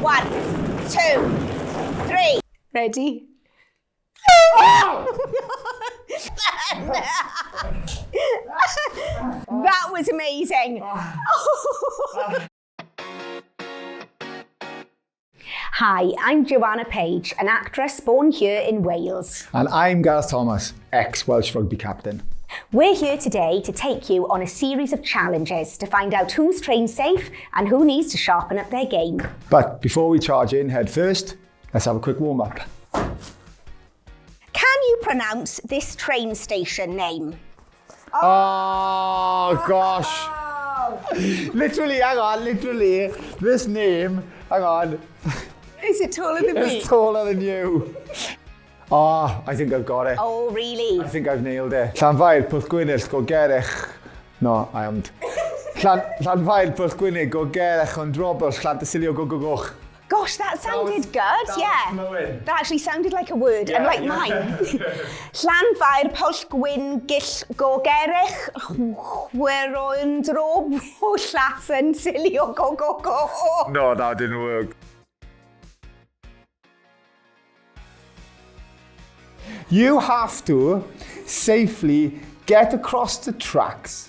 1, 2, 3. Ready? That was amazing. Hi, I'm Joanna Page, an actress born here in Wales. And I'm Gareth Thomas, ex-Welsh rugby captain. We're here today to take you on a series of challenges to find out who's trained safe and who needs to sharpen up their game. But before we charge in head first, let's have a quick warm-up. Can you pronounce this train station name? Oh gosh. Literally, hang on, this name, hang on. Is it taller than me? It's taller than you. Oh, I think I've got it. Oh, really? I think I've nailed it. Llanfair, Pwll Gwynedd, go Gerech. No, I haven't. Llanfair, Pwll Gwynedd, go Gerech, ond Roberts, Llantysilio, go goch. Gosh, that sounded good, yeah. That actually sounded like a word, unlike mine. Llanfair, Pwll Gwyn, Gill, go Gerech, Chweroen, Drob, Llantysilio, go. No, that didn't work. You have to safely get across the tracks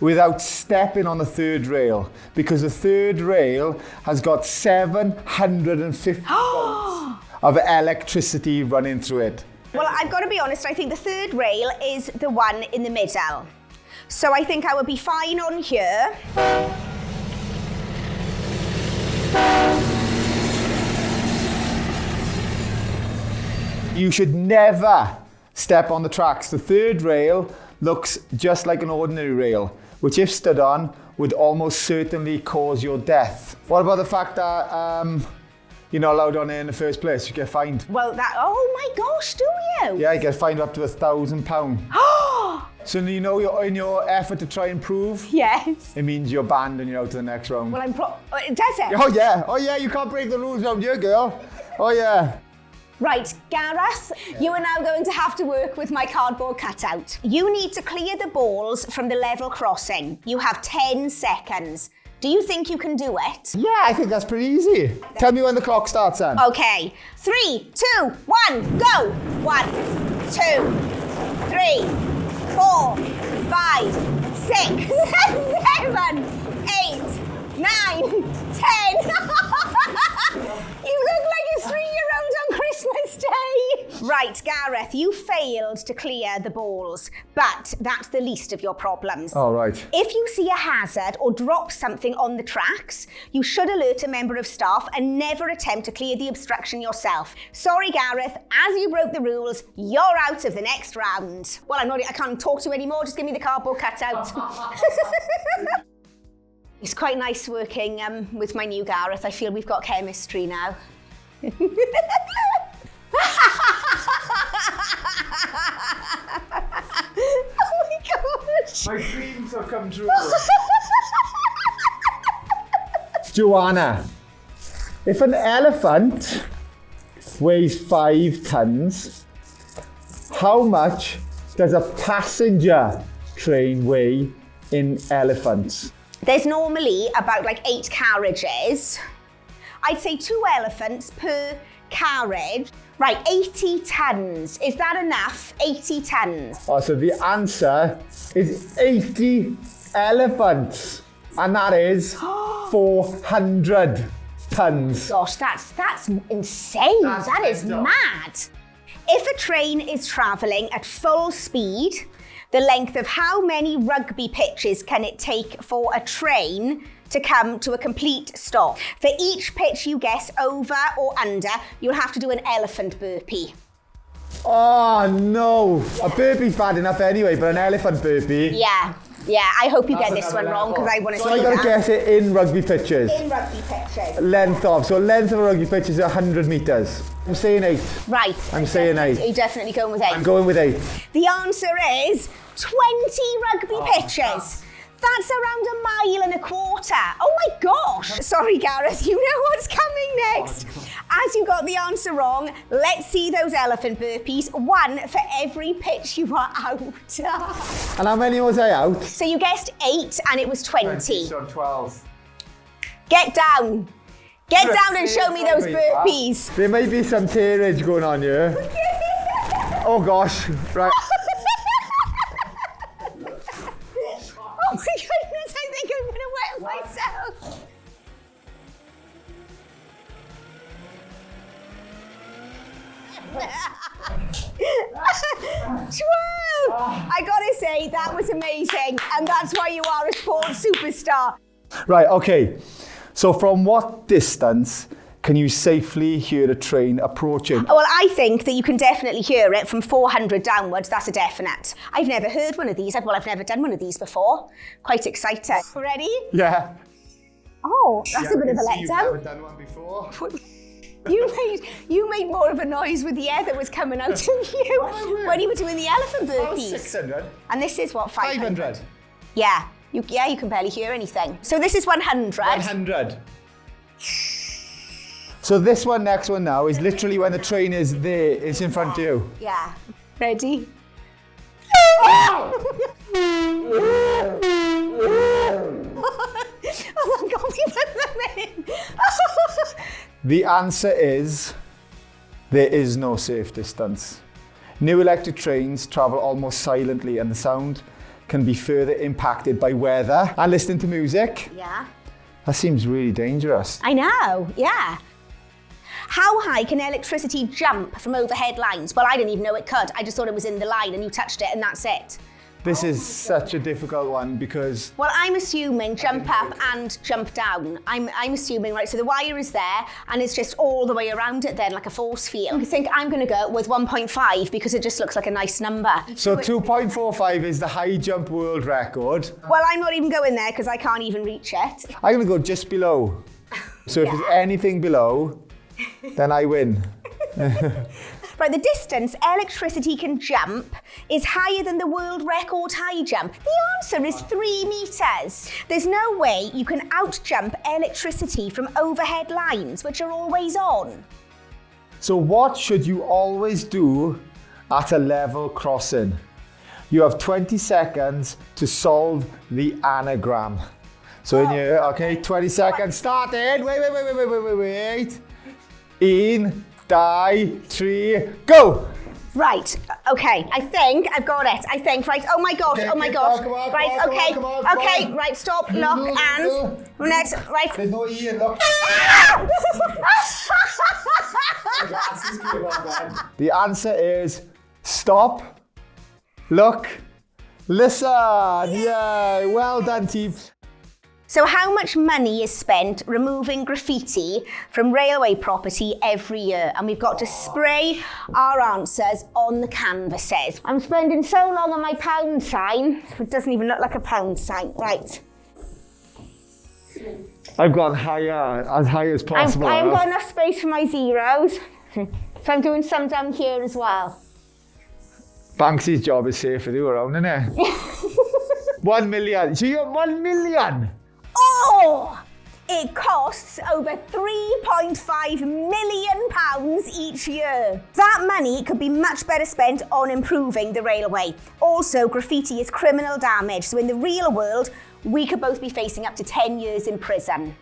without stepping on the third rail, because the third rail has got 750 volts of electricity running through it. Well, I've got to be honest, I think the third rail is the one in the middle. So I think I would be fine on here. You should never step on the tracks. The third rail looks just like an ordinary rail, which if stood on would almost certainly cause your death. What about the fact that you're not allowed on it in the first place? You get fined. Well, oh my gosh, do you? Yeah, you get fined up to £1,000. So you know you're in your effort to try and prove? Yes. It means you're banned and you're out to the next round. Well, does it? Oh yeah, you can't break the rules around here, girl. Oh yeah. Right, Gareth, you are now going to have to work with my cardboard cutout. You need to clear the balls from the level crossing. You have 10 seconds. Do you think you can do it? Yeah, I think that's pretty easy. Tell me when the clock starts then. Okay, 3, 2, 1, go! 1, 2, 3, 4, 5, 6, 7, 8, 9, 10. You look like a 3-year-old on Christmas Day. Right, Gareth, you failed to clear the balls, but that's the least of your problems. All right. If you see a hazard or drop something on the tracks, you should alert a member of staff and never attempt to clear the obstruction yourself. Sorry, Gareth, as you broke the rules, you're out of the next round. Well, I can't talk to you anymore, just give me the cardboard cutout. It's quite nice working with my new Gareth. I feel we've got chemistry now. Oh my gosh. My dreams have come true. Joanna, if an elephant weighs 5 tons, how much does a passenger train weigh in elephants? There's normally about 8 carriages. I'd say 2 elephants per carriage. Right, 80 tons. Is that enough? 80 tons. Oh, so the answer is 80 elephants. And that is 400 tons. Gosh, that's insane. That is mad. If a train is travelling at full speed, the length of how many rugby pitches can it take for a train to come to a complete stop? For each pitch you guess over or under, you'll have to do an elephant burpee. Oh no, a burpee's bad enough anyway, but an elephant burpee. Yeah, I hope you get this one wrong because I want to see that. So I gotta guess it in rugby pitches. In rugby pitches. Length of a rugby pitch is 100 metres. I'm saying 8. Right. I'm saying 8. Are you definitely going with 8? I'm going with 8. The answer is 20 rugby pitches. That's around 1.25 miles. Oh my gosh. Sorry, Gareth, you know what's coming next. As you got the answer wrong, let's see those elephant burpees. 1 for every pitch you are out. And how many was I out? So you guessed 8 and it was 20. So 12. Get down. Get down and show me those burpees. There may be some tearage going on here. Oh gosh, right. Oh my goodness, I think I'm going to wet myself. I gotta say, that was amazing, and that's why you are a sports superstar. Right, okay. So from what distance can you safely hear a train approaching? Well, I think that you can definitely hear it from 400 downwards. That's a definite. I've never heard one of these. I've never done one of these before. Quite excited. Ready? Yeah. Oh, that's a bit of a You've never letdown. done one before. You made more of a noise with the air that was coming out of you when you were doing the elephant Oh, burpees. 600. And this is what, 500? 500. Yeah. You can barely hear anything. So this is 100. 100. So this one, next one now, is literally when the train is there, it's in front of you. Yeah. Ready? Oh my God, we put them in. The answer is, there is no safe distance. New electric trains travel almost silently and the sound can be further impacted by weather and listening to music. Yeah. That seems really dangerous. I know, yeah. How high can electricity jump from overhead lines? Well, I didn't even know it could. I just thought it was in the line and you touched it and that's it. This is such a difficult one because Well, I'm assuming jump up and jump down. I'm assuming, right, so the wire is there and it's just all the way around it then, like a force field. I think I'm going to go with 1.5 because it just looks like a nice number. so 2.45 is the high jump world record. Well, I'm not even going there because I can't even reach it. I'm going to go just below. So if there's anything below, then I win. Right, the distance electricity can jump is higher than the world record high jump. The answer is 3 meters. There's no way you can outjump electricity from overhead lines, which are always on. So what should you always do at a level crossing? You have 20 seconds to solve the anagram. So in here, okay, 20 seconds started. Wait. In, die, 3, go! Right, okay, I think I've got it. Right, oh my gosh, Okay, oh my come gosh. on, come on, Right, come on, okay, come on, come okay, on. right, stop, look, and next, right. There's no E in look. The answer is stop, look, listen. Yeah, well done, team. So how much money is spent removing graffiti from railway property every year? And we've got to spray our answers on the canvases. I'm spending so long on my pound sign, it doesn't even look like a pound sign. Right. I've gone higher, as high as possible. I haven't got enough space for my zeros. So I'm doing some down here as well. Banksy's job is safe with you around, isn't it? 1 million. So you got 1 million? Oh! It costs over £3.5 million each year. That money could be much better spent on improving the railway. Also, graffiti is criminal damage, so in the real world, we could both be facing up to 10 years in prison.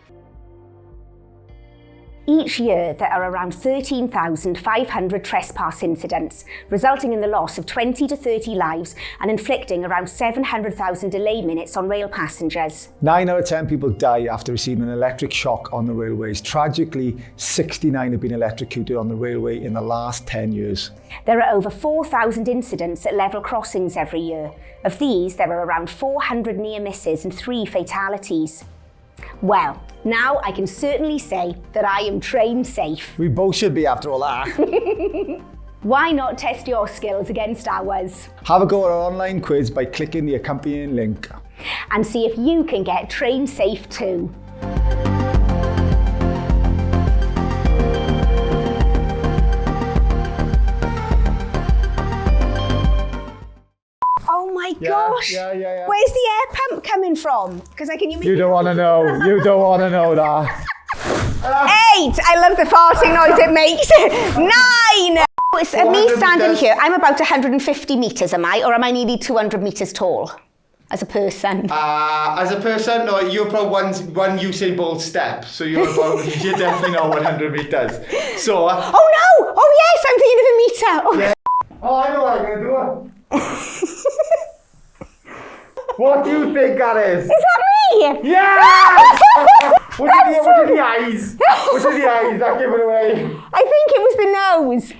Each year, there are around 13,500 trespass incidents, resulting in the loss of 20 to 30 lives and inflicting around 700,000 delay minutes on rail passengers. 9 out of 10 people die after receiving an electric shock on the railways. Tragically, 69 have been electrocuted on the railway in the last 10 years. There are over 4,000 incidents at level crossings every year. Of these, there are around 400 near misses and 3 fatalities. Well, now I can certainly say that I am train safe. We both should be after all that. Why not test your skills against ours? Have a go at our online quiz by clicking the accompanying link. And see if you can get train safe too. Oh my gosh! Yeah. Where's the air pump coming from? Because You don't want to know. You don't want to know that. 8! I love the farting noise it makes. 9! It's me standing here. I'm about 150 metres, am I? Or am I nearly 200 metres tall? as a person? As a person, no, you're probably one Usain Bolt step, so you're definitely not 100 meters. So. Oh no! Oh yes, I'm thinking of a meter. Oh, Yeah. Oh, I know what I'm gonna do. What do you think that is? Is that me? Yeah! What are the eyes? What are the eyes? That gave it away. I think it was the nose.